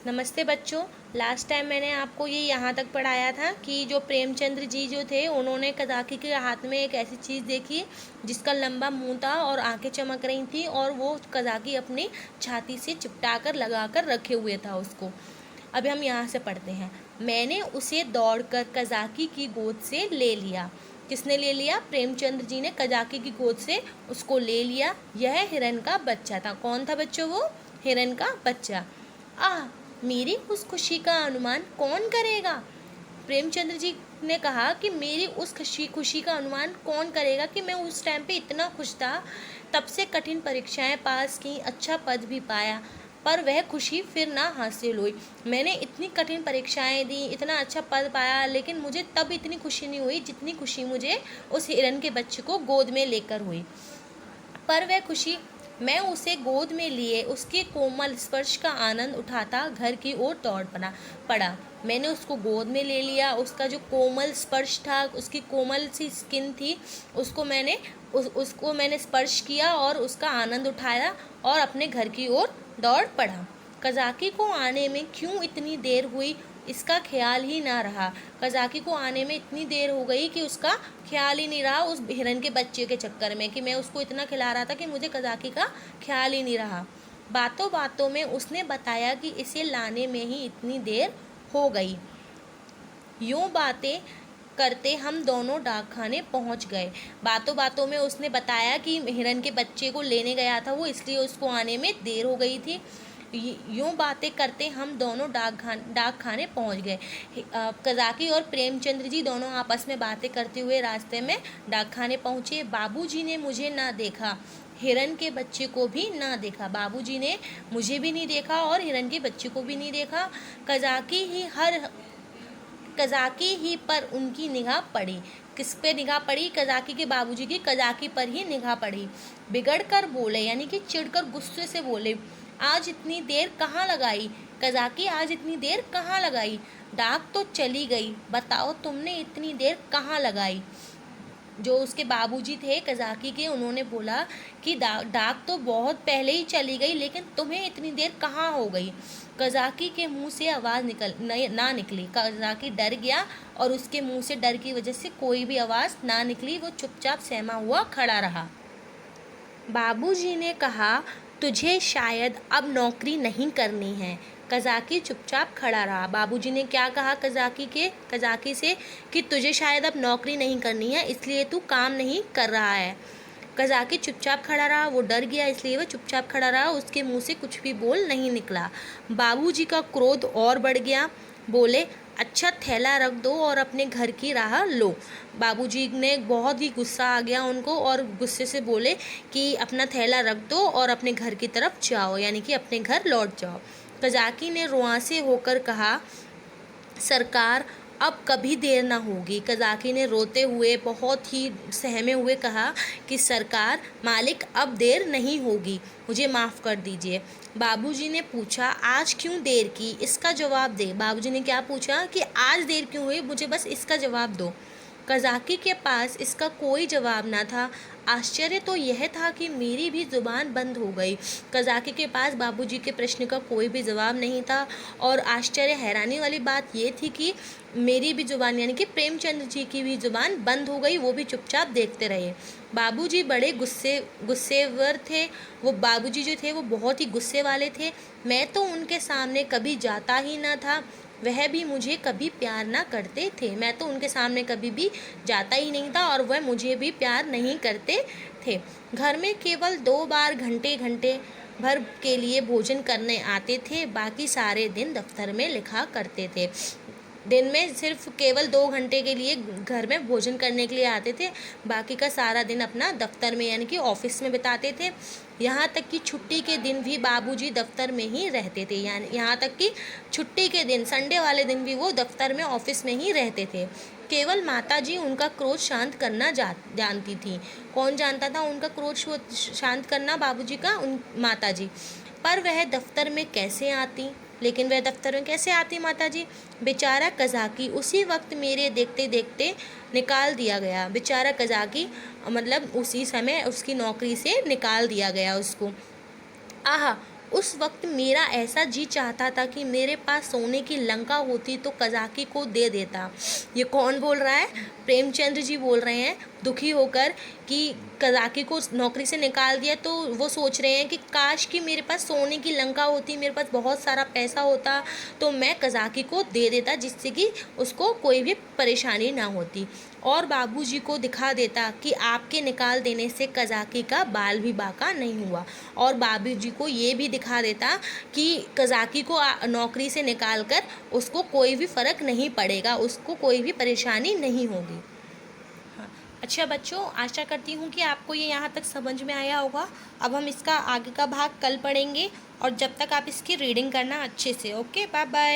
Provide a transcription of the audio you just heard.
नमस्ते बच्चों। Last time मैंने आपको ये यहाँ तक पढ़ाया था कि जो प्रेमचंद्र जी जो थे उन्होंने कज़ाकी के हाथ में एक ऐसी चीज़ देखी जिसका लंबा मुंह था और आंखें चमक रही थी और वो कज़ाकी अपनी छाती से चिपटा कर लगा कर रखे हुए था उसको। अभी हम यहाँ से पढ़ते हैं। मैंने उसे दौड़कर कज़ाकी की गोद से ले लिया। किसने ले लिया? प्रेमचंद्र जी ने कज़ाकी की गोद से उसको ले लिया। यह हिरन का बच्चा था। कौन था बच्चों? वो हिरन का बच्चा। आह, मेरी उस खुशी का अनुमान कौन करेगा? प्रेमचंद्र जी ने कहा कि मेरी उस खुशी का अनुमान कौन करेगा कि मैं उस टाइम पे इतना खुश था, तब से कठिन परीक्षाएं पास की, अच्छा पद भी पाया, पर वह खुशी फिर ना हासिल हुई। मैंने इतनी कठिन परीक्षाएं दी, इतना अच्छा पद पाया, लेकिन मुझे तब इतनी खुशी नहीं हुई जितनी खुशी मुझे उस हिरन के बच्चे को गोद में लेकर हुई। पर वह खुशी मैं उसे गोद में लिए उसके कोमल स्पर्श का आनंद उठाता घर की ओर दौड़ पड़ा। मैंने उसको गोद में ले लिया, उसका जो कोमल स्पर्श था, उसकी कोमल सी स्किन थी, उसको मैंने स्पर्श किया और उसका आनंद उठाया और अपने घर की ओर दौड़ पड़ा। कज़ाकी को आने में क्यों इतनी देर हुई, इसका ख्याल ही ना रहा। कज़ाकी को आने में इतनी देर हो गई कि उसका ख्याल ही नहीं रहा उस हिरन के बच्चे के चक्कर में, कि मैं उसको इतना खिला रहा था कि मुझे कज़ाकी का ख्याल ही नहीं रहा। बातों बातों में उसने बताया कि इसे लाने में ही इतनी देर हो गई। यूँ बातें करते हम दोनों डाकखाने पहुंच गए। बातों बातों में उसने बताया कि हिरन के बच्चे को लेने गया था वो, इसलिए उसको आने में देर हो गई थी। यूँ बातें करते हम दोनों डाकखाने पहुंच गए। कज़ाकी और प्रेमचंद्र जी दोनों आपस में बातें करते हुए रास्ते में डाकखाने पहुँचे। बाबूजी ने मुझे ना देखा, हिरन के बच्चे को भी ना देखा। बाबूजी ने मुझे भी नहीं देखा और हिरन के बच्चे को भी नहीं देखा। कज़ाकी ही पर उनकी निगाह पड़ी। किस पे निगाह पड़ी? कज़ाकी के बाबूजी की कज़ाकी पर ही निगाह पड़ी। बिगड़ कर बोले, यानी कि चिढ़कर गुस्से से बोले, आज इतनी देर कहाँ लगाई? कज़ाकी, आज इतनी देर कहाँ लगाई? डाक तो चली गई, बताओ तुमने इतनी देर कहाँ लगाई? जो उसके बाबूजी थे कज़ाकी के, उन्होंने बोला कि डाक तो बहुत पहले ही चली गई, लेकिन तुम्हें इतनी देर कहाँ हो गई? कज़ाकी के मुंह से आवाज़ ना निकली। कज़ाकी डर गया और उसके मुंह से डर की वजह से कोई भी आवाज़ ना निकली। वो चुपचाप सहमा हुआ खड़ा रहा। बाबूजी ने कहा, तुझे शायद अब नौकरी नहीं करनी है। कज़ाकी चुपचाप खड़ा रहा। बाबूजी ने क्या कहा कज़ाकी से कि तुझे शायद अब नौकरी नहीं करनी है, इसलिए तू काम नहीं कर रहा है। कज़ाकी चुपचाप खड़ा रहा। वो डर गया, इसलिए वह चुपचाप खड़ा रहा। उसके मुंह से कुछ भी बोल नहीं निकला। बाबूजी का क्रोध और बढ़ गया। बोले, अच्छा थैला रख दो और अपने घर की राह लो। बाबूजी ने बहुत ही गुस्सा आ गया उनको और गुस्से से बोले कि अपना थैला रख दो और अपने घर की तरफ जाओ, यानी कि अपने घर लौट जाओ। कज़ाकी ने रुआंसे होकर कहा, सरकार अब कभी देर ना होगी। कज़ाकी ने रोते हुए, बहुत ही सहमे हुए कहा कि सरकार, मालिक, अब देर नहीं होगी, मुझे माफ़ कर दीजिए। बाबूजी ने पूछा, आज क्यों देर की? इसका जवाब दे। बाबूजी ने क्या पूछा कि आज देर क्यों हुई, मुझे बस इसका जवाब दो। कज़ाकी के पास इसका कोई जवाब ना था। आश्चर्य तो यह था कि मेरी भी ज़ुबान बंद हो गई। कज़ाकी के पास बाबूजी के प्रश्न का कोई भी जवाब नहीं था और हैरानी वाली बात ये थी कि मेरी भी ज़ुबान, यानी कि प्रेमचंद्र जी की भी ज़ुबान बंद हो गई। वो भी चुपचाप देखते रहे। बाबूजी बड़े गुस्सेवर थे। वो बाबूजी जो थे वो बहुत ही गुस्से वाले थे। मैं तो उनके सामने कभी जाता ही ना था, वह भी मुझे कभी प्यार ना करते थे। मैं तो उनके सामने कभी भी जाता ही नहीं था और वह मुझे भी प्यार नहीं करते थे। घर में केवल 2 बार घंटे भर के लिए भोजन करने आते थे, बाकी सारे दिन दफ्तर में लिखा करते थे। दिन में सिर्फ केवल 2 घंटे के लिए घर में भोजन करने के लिए आते थे, बाकी का सारा दिन अपना दफ्तर में, यानी कि ऑफिस में बिताते थे। यहाँ तक कि छुट्टी के दिन भी बाबूजी दफ्तर में ही रहते थे, यानी यहाँ तक कि छुट्टी के दिन, संडे वाले दिन भी वो दफ्तर में, ऑफिस में ही रहते थे। केवल माताजी उनका क्रोध शांत करना जानती थी। कौन जानता था उनका क्रोध शांत करना? बाबूजी का माताजी। पर वह दफ्तर में कैसे आती? माताजी? बेचारा कज़ाकी उसी वक्त मेरे देखते देखते निकाल दिया गया। बेचारा कज़ाकी, मतलब उसी समय उसकी नौकरी से निकाल दिया गया उसको। आहा, उस वक्त मेरा ऐसा जी चाहता था कि मेरे पास सोने की लंका होती तो कज़ाकी को दे देता। ये कौन बोल रहा है? प्रेमचंद्र जी बोल रहे हैं दुखी होकर कि कज़ाकी को नौकरी से निकाल दिया, तो वो सोच रहे हैं कि काश कि मेरे पास सोने की लंका होती, मेरे पास बहुत सारा पैसा होता तो मैं कज़ाकी को दे देता, जिससे कि उसको कोई भी परेशानी ना होती, और बाबूजी को दिखा देता कि आपके निकाल देने से कज़ाकी का बाल भी बाका नहीं हुआ, और बाबूजी को ये भी दिखा देता कि कज़ाकी को नौकरी से निकाल कर उसको कोई भी फ़र्क नहीं पड़ेगा, उसको कोई भी परेशानी नहीं होगी। हाँ, अच्छा बच्चों, आशा करती हूँ कि आपको ये यहाँ तक समझ में आया होगा। अब हम इसका आगे का भाग कल पढ़ेंगे, और जब तक आप इसकी रीडिंग करना अच्छे से। Okay, bye bye.